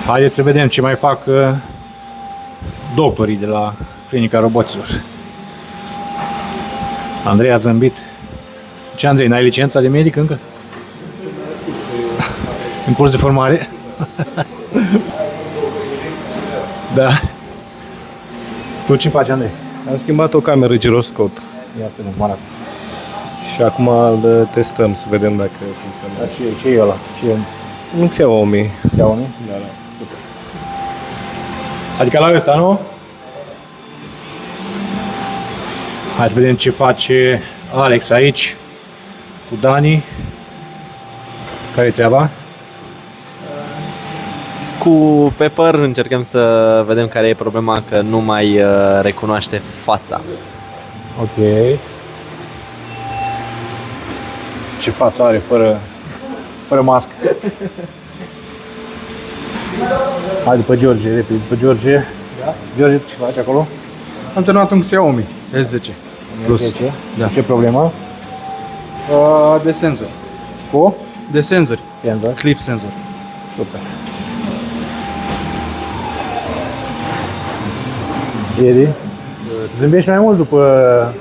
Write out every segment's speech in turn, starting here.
Haideți să vedem ce mai fac doctorii de la Clinica Roboților. Andrei a zâmbit. Ce, Andrei, n-ai licența de medic încă? În curs de formare? Da. Tu ce faci, Andrei? Am schimbat o cameră giroscop Ia să vedem cum arată. și acum îl testăm să vedem dacă funcționează. Dar ce e ăla? Ce e Un Xiaomi. Xiaomi? Da, da. Adică la ăsta, nu? Hai să vedem ce face Alex aici cu Dani. Care-i treaba? Cu Pepper încercăm să vedem care e problema, că nu mai recunoaște fața. Ok. Ce față are fără mască. Hai după George, repede, după George. Da? George, ce faci acolo? Am terminat un Xiaomi S10 Plus. Da. Ce problemă? De senzori. Cu? De senzori. Senzor. Clip senzor. Super. Edi? Zâmbești mai mult după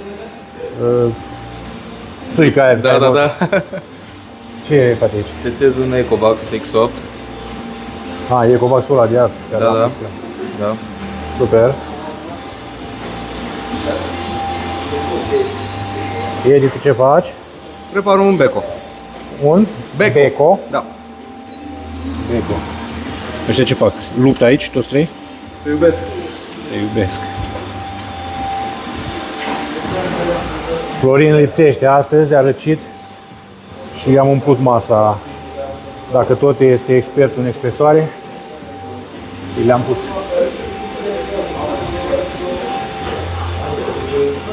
țuica aia. Da, da, da. Ce faci aici? Testez un Ecovax X8. E Ecovax-ul ăla de azi. Da, da. Da. Super. Edi, tu ce faci? Prepar un Beko. Un? Beko. Da. Beko. Ăștia ce fac? Luptă aici, toți trei? Se iubesc. Te iubesc. Florin lipsește astăzi, a răcit și i-am umplut masa. Dacă tot este expert în expresoare, le-am pus.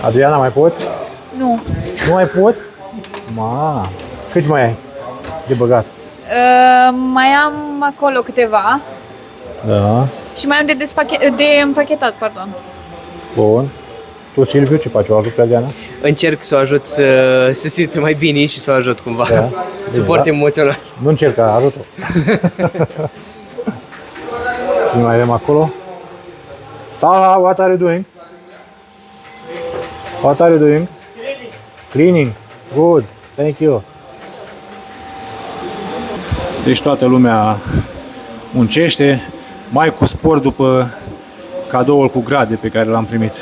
Adriana, mai poți? Nu. Nu mai poți? Ma, câți mai ai de băgat? Mai am acolo câteva Da. și mai am de împachetat, pardon. Bun. Tu, Silviu, ce faci? O ajut pe Adriana? Încerc să o ajut să se simte mai bine și să o ajut cumva. Da. Suport emoțional. Nu încerca, ajută. Ce mai avem acolo? Taha, what are you doing? What are you doing? Cleaning. Good. Thank you. Deci toată lumea muncește, mai cu spor după cadoul cu grade pe care l-am primit.